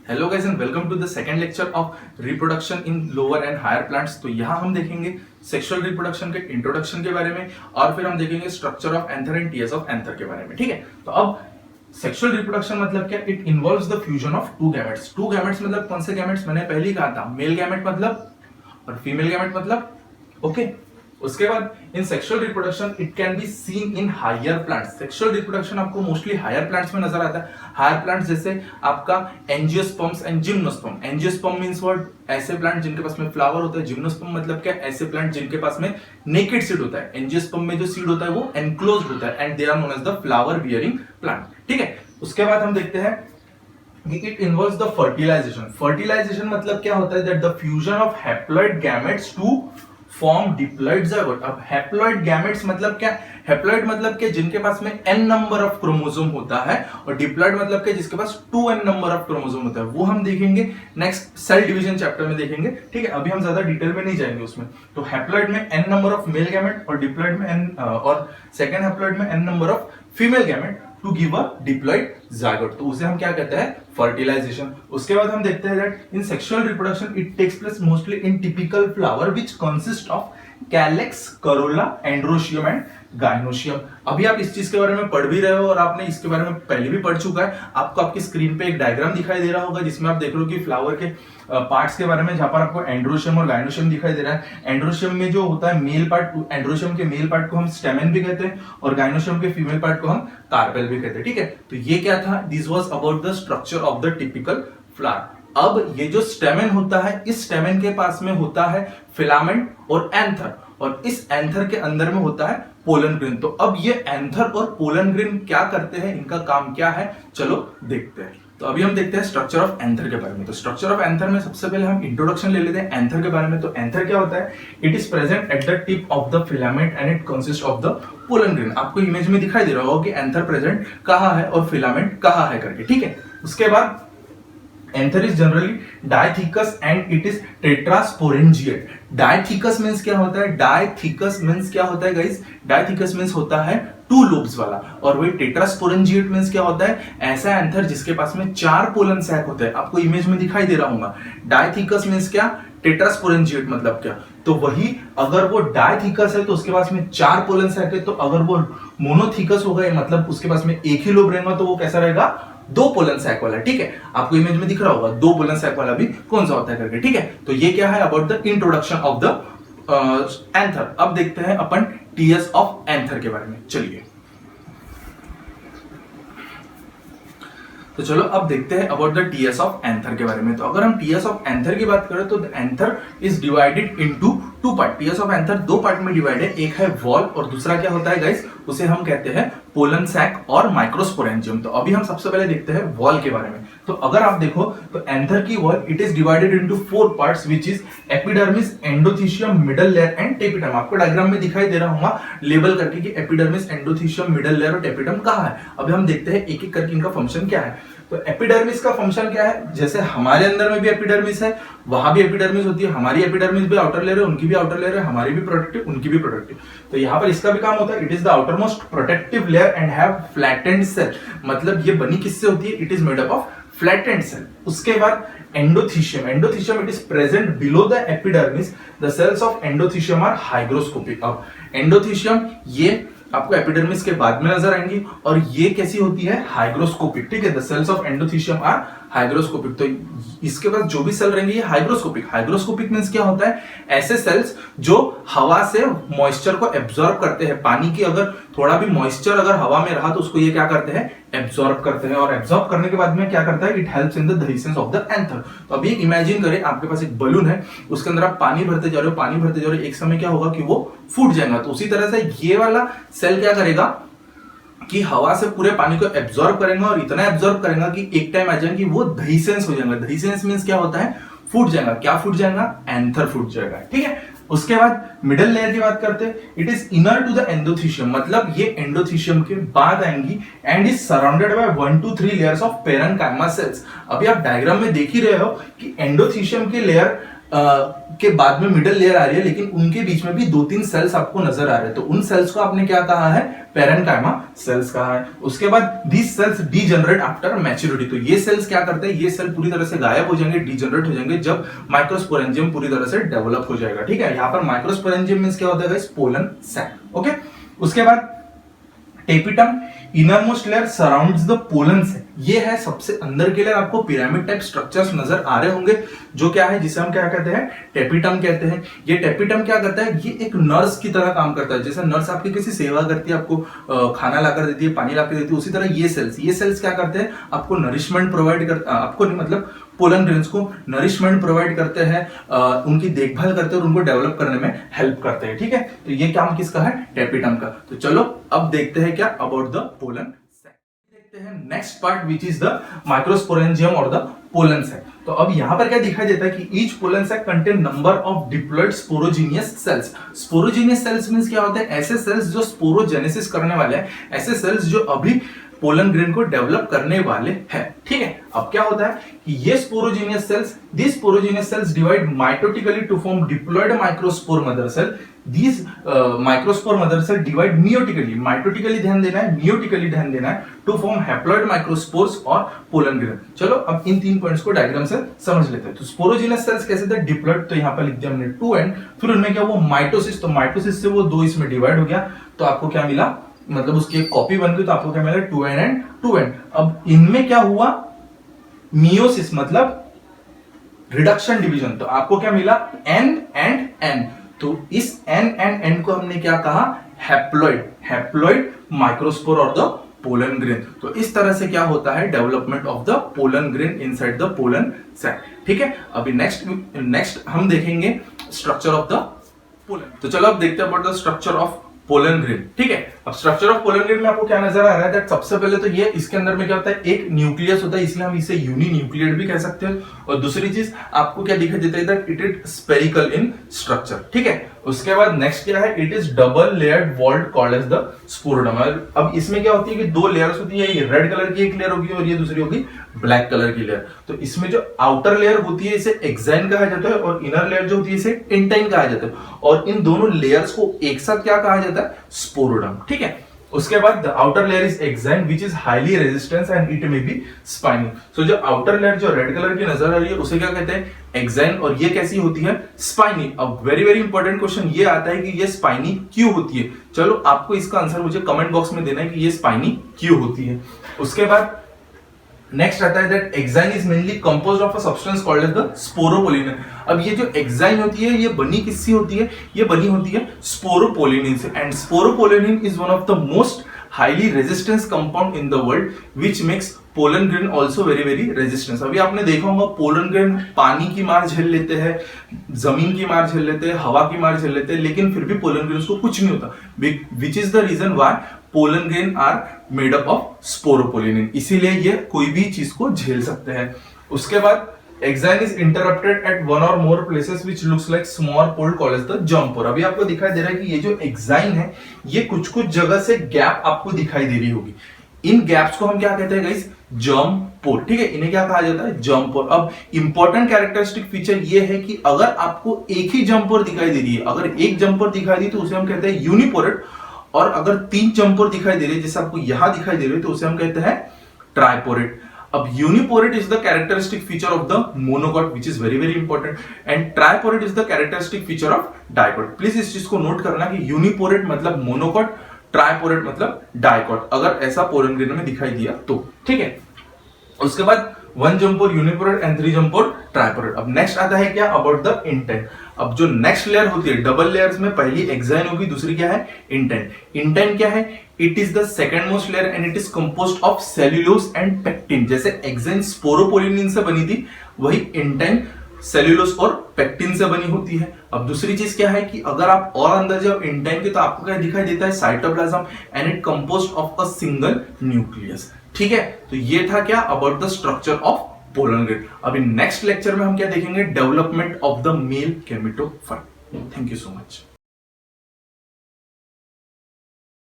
Hello guys and welcome to the second lecture of reproduction in lower and higher plants. तो यहाँ हम देखेंगे sexual reproduction के introduction के बारे में और फिर हम देखेंगे structure of anther and TS of anther के बारे में। ठीक है, तो अब सेक्सुअल रिप्रोडक्शन मतलब क्या? It involves the fusion of two gametes. Two gametes मतलब कौन से गैमेट्स? मैंने पहले ही कहा था, मेल गैमेट मतलब और फीमेल गैमेट मतलब। ओके, उसके बाद in sexual reproduction it can be seen in higher plants. Sexual reproduction आपको मोस्टली हायर प्लांट्स में नजर आता है। हायर प्लांट्स जैसे आपका angiosperms and gymnosperm. Angiosperm means what? ऐसे प्लांट जिनके पास में फ्लावर होता है। जिम्नोस्पर्म मतलब क्या? ऐसे प्लांट जिनके पास में नेकेड सीड होता है। एंजियोस्पर्म में जो सीड होता है वो एनक्लोज्ड होता है and they are known as the flower bearing plant. ठीक है, उसके बाद हम देखते हैं it involves the fertilization. Fertilization मतलब क्या होता है? That the fusion of haploid gametes to form diploid zygote. अब हैप्लॉइड गैमेट्स मतलब क्या? हैप्लॉइड मतलब क्या? जिनके पास में n नंबर ऑफ क्रोमोसोम होता है, और डिप्लॉइड मतलब क्या? जिसके पास 2n नंबर ऑफ क्रोमोसोम होता है। वो हम देखेंगे नेक्स्ट सेल डिवीजन चैप्टर में देखेंगे। ठीक है, अभी हम ज्यादा डिटेल में नहीं जाएंगे उसमें। तो हैप्लॉइड में n number of male gamete और डिप्लॉइड में n और सेकंड हैप्लॉइड में n number of female gamete to give a diploid zygote. तो उसे हम क्या कहते हैं? फर्टिलाइजेशन। उसके बाद हम देखते हैं that in sexual reproduction it takes place mostly in typical flower which consist of calyx, corolla, androecium and gynoecium. अभी आप इस चीज के बारे में पढ़ भी रहे हो और आपने इसके बारे में पहले भी पढ़ चुका है। आपको आपकी स्क्रीन पे एक डायग्राम दिखाई दे रहा होगा जिसमें आप देख रहे हो कि फ्लावर के पार्ट्स के बारे में, जहां पर आपको एंड्रोशियम और गाइनोशियम दिखाई दे रहा है। एंड्रोशियम में जो होता है मेल पार्ट, एंड्रोशियम के मेल पार्ट को हम स्टेमेन भी कहते हैं और गाइनोशियम के फीमेल पार्ट को हम कार्पेल भी कहते हैं। ठीक है, तो ये क्या था? This was about the structure of the typical flower. अब ये जो स्टेमेन होता है, इस स्टेमेन के पास में होता है फिलामेंट और एंथर, और इस एंथर के अंदर में होता है पोलन ग्रेन। तो अब ये एंथर और पोलन ग्रेन क्या करते हैं, इनका काम क्या है, चलो देखते हैं। तो अभी हम देखते हैं स्ट्रक्चर ऑफ एंथर के बारे में। तो स्ट्रक्चर ऑफ एंथर में सबसे पहले हम इंट्रोडक्शन ले लेते हैं एंथर के बारे में। तो एंथर क्या होता है? It is present at the tip of the filament and it consist of the pollen grain. आपको इमेज में दिखाई दे रहा होगा कि एंथर प्रेजेंट कहां है और फिलामेंट कहां है करके। ठीक है, उसके बाद anther is generally dithecous and it is tetrasporangiate. Dithecous means क्या होता है? डायथीकस मींस क्या होता है गाइस? डायथीकस मींस होता है टू लोब्स वाला, और वही टेट्रास्पोरेंजिएट मींस क्या होता है? ऐसा एंथर जिसके पास में 4 पोलन सैक होते हैं। आपको इमेज में दिखाई दे रहा होगा। डायथीकस मींस क्या? टेट्रास्पोरेंजिएट मतलब क्या? तो वही अगर वो डायथीकस है तो उसके पास में 4 पोलन सैक है, तो अगर वो मोनोथीकस होगा मतलब उसके पास में एक ही लोब रहेगा, तो वो कैसा रहेगा? 2 पोलन सैक वाला। ठीक है, आपको इमेज में दिख रहा होगा 2 पोलन सैक वाला भी कौन सा होता है करके। ठीक है, तो ये क्या है? About the introduction of the anther. अब देखते हैं अपन टीएस ऑफ एंथर के बारे में। चलिए, तो चलो अब देखते हैं about the TS of anther के बारे में। तो अगर हम टीएस ऑफ एंथर की बात करें तो anther is divided into 2 part. TS of anther 2 part में डिवाइड है। एक है वॉल और दूसरा क्या होता है गाइस? उसे हम कहते हैं पोलन सैक और माइक्रोस्पोरेंजियम। तो अभी हम सबसे पहले देखते हैं वॉल के बारे में। तो अगर आप देखो तो एंथर की wall it is divided into 4 parts which is epidermis, endothecium, middle layer and tapetum. आपको डायग्राम में दिखाई दे रहा होगा लेबल करके कि एपिडर्मिस, एंडोथीशियम, मिडल लेयर और टेपिडम कहां है। अभी हम देखते हैं एक एक करके इनका फंक्शन क्या है। तो एपिडर्मिस का फंक्शन क्या है? जैसे हमारे अंदर में भी एपिडर्मिस है, वहां भी एपिडर्मिस होती है। हमारी एपिडर्मिस भी आउटर लेयर है, उनकी भी आउटर लेयर है, हमारी भी प्रोटेक्टिव, उनकी भी प्रोटेक्टिव। तो यहाँ पर इसका भी काम होता है। It is the outermost protective layer and have flattened cell. मतलब ये बनी किससे होती है? It is made up of flattened cell. उसके बाद endothecium. Endothecium it is present below the epidermis. The cells of endothecium are hygroscopic. अब endothecium ये आपको एपिडर्मिस के बाद में नजर आएंगी, और ये कैसी होती है? हाइग्रोस्कोपिक। ठीक है, the cells of endothecium are hygroscopic. तो इसके पास जो भी सेल रहेंगे ये हाइग्रोस्कोपिक। हाइग्रोस्कोपिक मींस क्या होता है? ऐसे सेल्स जो हवा से मॉइस्चर को एब्जॉर्ब करते हैं। पानी की अगर थोड़ा भी मॉइस्चर अगर हवा में रहा तो उसको ये क्या करते हैं? एब्जॉर्ब करते हैं, और एब्जॉर्ब करने के बाद में क्या करता है? It helps in the adhesives of the anther. तो अभी इमेजिन करें आपके पास एक बलून है, उसके अंदर आप पानी भरते जा रहे हो, पानी भरते जा रहे हो, एक समय क्या होगा कि वो फूट जाएगा। तो उसी तरह से ये वाला सेल क्या करेगा कि हवा से पूरे पानी को एब्जॉर्ब करेगा, और इतना एब्जॉर्ब करेगा कि एक टाइम आ जाएगा कि वो दहीसेंस हो जाएगा। दहीसेंस मींस क्या होता है? फूट जाएगा। क्या फूट जाएगा? एंथर फूट जाएगा। ठीक है, उसके बाद मिडल लेयर की बात करते हैं। It is inner to the endothecium. मतलब ये एंडोथीशियम के बाद आएंगी and is surrounded by 1 to 3 layers of parenchyma cells. अभी आप डायग्राम में देख ही रहे हो कि एंडोथीशियम की लेयर के बाद में मिडिल लेयर आ रही है, लेकिन उनके बीच में भी 2-3 सेल्स आपको नजर आ रहे हैं, तो उन सेल्स को आपने क्या कहा है, पैरेन्काइमा सेल्स कहा है। उसके बाद दीस सेल्स डीजनरेट आफ्टर मैच्योरिटी, तो ये सेल्स क्या करते हैं, ये सेल पूरी तरह से गायब हो जाएंगे, डीजनरेट हो जाएंगे जब माइक्रोस्पोरेंजियम पूरी तरह से डेवलप हो जाएगा। ठीक है, यहाँ पर माइक्रोस्पोरेंजियम मींस क्या होता है गाइस, पोलन सैक। ओके, उसके बाद tapetum innermost layer surrounds the pollen sac, ये है सबसे अंदर के लेयर। आपको पिरामिड टाइप स्ट्रक्चर्स नजर आ रहे होंगे, जो क्या है, जिसे हम क्या कहते हैं, टेपिटम कहते हैं। ये टेपिटम क्या करता है, ये एक नर्स की तरह काम करता है। जैसे नर्स आपकी किसी सेवा करती है, आपको खाना लाकर देती है, पानी लाकर देती है, उसी तरह ये सेल्स क्या करते हैं, आपको नरिशमेंट प्रोवाइड करते, आपको नहीं मतलब पोलन ग्रेन्स को नरिशमेंट प्रोवाइड करते हैं, उनकी देखभाल करते हैं और उनको डेवलप करने में हेल्प करते हैं। ठीक है, तो ये काम किसका है, टेपिटम का। तो चलो अब देखते हैं क्या अबाउट द पोलन सैक। देखते हैं next part which is the microsporangium और द पोलन सैक। तो अब यहां पर क्या दिखाई देता है कि each pollen sac contain number of diploid sporogenous cells. Sporogenous cells means क्या होते हैं, ऐसे सेल्स जो स्पोरोजेनेसिस करने वाले हैं, ऐसे सेल्स जो अभी पोलन ग्रेन को डेवलप करने वाले हैं। ठीक है, अब क्या होता है कि ये sporogenous cells divide mitotically to form diploid microspore mother cell. These microspore mother cell divide meiotically, mitotically ध्यान देना है, मियोटिकली ध्यान देना है, टू फॉर्म हैप्लॉयड माइक्रोस्पोर्स और पोलन ग्रेन। चलो अब इन 3 पॉइंट्स को डायग्राम से समझ लेते हैं। तो स्पोरोजीनियस सेल्स कैसे थे, डिप्लॉयड, तो यहां पर लिख दिया हमने 2 एंड, फिर उनमें क्या वो माइटोसिस, तो माइटोसिस से वो 2 इसमें डिवाइड हो गया, तो आपको क्या मिला, मतलब उसकी एक कॉपी बन गई, तो आपको क्या मिला, 2n एंड 2n। अब इनमें क्या हुआ, मियोसिस मतलब रिडक्शन डिवीजन, तो आपको क्या मिला, n एंड n। तो इस n एंड n को हमने क्या कहा, हैप्लॉइड माइक्रोस्पोर और द पोलन ग्रेन। तो इस तरह से क्या होता है, development of the pollen grain inside the pollen sac. ठीक है, अभी नेक्स्ट हम देखेंगे स्ट्रक्चर ऑफ द पोलन। तो चलो अब देखते हैं about the structure of pollen grain. ठीक है, अब स्ट्रक्चर ऑफ पोलन ग्रेन में आपको क्या नजर आ रहा है, दैट सबसे पहले तो ये इसके अंदर में क्या होता है, एक न्यूक्लियस होता है, इसलिए हम इसे यूनिन्यूक्लियेट भी कह सकते हैं। और दूसरी चीज आपको क्या दिखाई देता है, that it is spherical in structure. ठीक है, उसके बाद नेक्स्ट क्या है, it is double layered walled called as the sporoderm. अब इसमें क्या होती है कि 2 लेयर्स होती है, ये रेड कलर की एक लेयर होगी और ये दूसरी होगी ब्लैक कलर की लेयर। तो इसमें जो आउटर लेयर होती है इसे एक्साइन कहा जाता है, और इनर लेयर जो होती है इसे इंटाइन कहा जाता है, और इन दोनों लेयर्स को एक साथ क्या कहा जाता है, स्पोरोडम। ठीक है, उसके बाद the outer layer is exine which is highly resistance and it may be spiny. So जो आउटर लेयर जो रेड कलर की नजर आ रही है उसे क्या कहते हैं, एक्साइन, और ये कैसी होती है, स्पाइनी। अब वेरी वेरी इंपॉर्टेंट क्वेश्चन ये आता है कि ये स्पाइनी क्यों होती है। चलो आपको इसका आंसर मुझे कमेंट बॉक्स में देना है कि ये स्पाइनी क्यों होती है। उसके बाद नेक्स्ट आता है that exine is mainly composed of a substance called as the sporopollenin. अब ये जो एक्साइन होती है ये बनी किससे होती है, ये बनी होती है स्पोरोपोलिन से, and sporopollenin is one of the most highly resistance compound in the world which makes pollen grain also very very resistance. अभी आपने देखा होगा पोलन ग्रेन पानी की मार झेल लेते हैं, जमीन की मार झेल लेते हैं, हवा की मार झेल लेते हैं, लेकिन फिर भी पोलन ग्रेन को कुछ नहीं होता, which is the reason why pollen grain are made up of sporopollenin, इसीलिए ये कोई भी चीज को झेल सकते हैं। उसके बाद exine is interrupted at one or more places which looks like small pore called as the germ pore. अभी आपको दिखाई दे रहा है कि ये जो एक्साइन है ये कुछ कुछ जगह से गैप आपको दिखाई दे रही होगी, इन गैप्स को हम क्या कहते हैं गाइस, जर्म पोर। ठीक है, इन्हें क्या कहा जाता है, जर्म पोर। अब इंपॉर्टेंट कैरेक्टरिस्टिक फीचर ये है कि अगर आपको एक ही जर्म पोर दिखाई दे रही है, अगर एक जर्म पोर दिखाई दी तो उसे हम कहते हैं यूनिपोरेट, और अगर 3 जर्म पोर दिखाई दे रही है जैसे आपको यहां दिखाई दे रही है तो उसे हम कहते हैं ट्राइपोरेट। अब uniporate is the characteristic feature of the monocot which is very very important, and triporate is the characteristic feature of dicot. Please इस चीज को नोट करना कि यूनिपोरेट मतलब मोनोकॉट, ट्राइपोरेट मतलब डाइकॉट, अगर ऐसा पोलन ग्रेन में दिखाई दिया तो। ठीक है, उसके बाद 1 जर्म पोर यूनिपोरेट एंड 3 जर्म पोर ट्राइपोरेट। अब नेक्स्ट आता है क्या, अबाउट द इंटेंट। अब जो नेक्स्ट लेयर होती है डबल लेयर्स में, पहली एक्साइन होगी, दूसरी क्या है, इंटेंट। इंटेंट क्या है, it is the second most layer and it is composed of cellulose and pectin. जैसे एक्साइन स्पोरोपोलिन से बनी थी, वही इंटेंट सेल्यूलोज और पेक्टिन से बनी होती है। अब दूसरी चीज क्या है कि अगर आप और अंदर जाओ इंटेंट के तो आपको क्या दिखाई देता है, cytoplasm, and it composed of a single nucleus. ठीक है, तो ये था क्या, about the structure of pollen grain. अभी नेक्स्ट लेक्चर में हम क्या देखेंगे, development of the mail gametophyte. Thank you so much.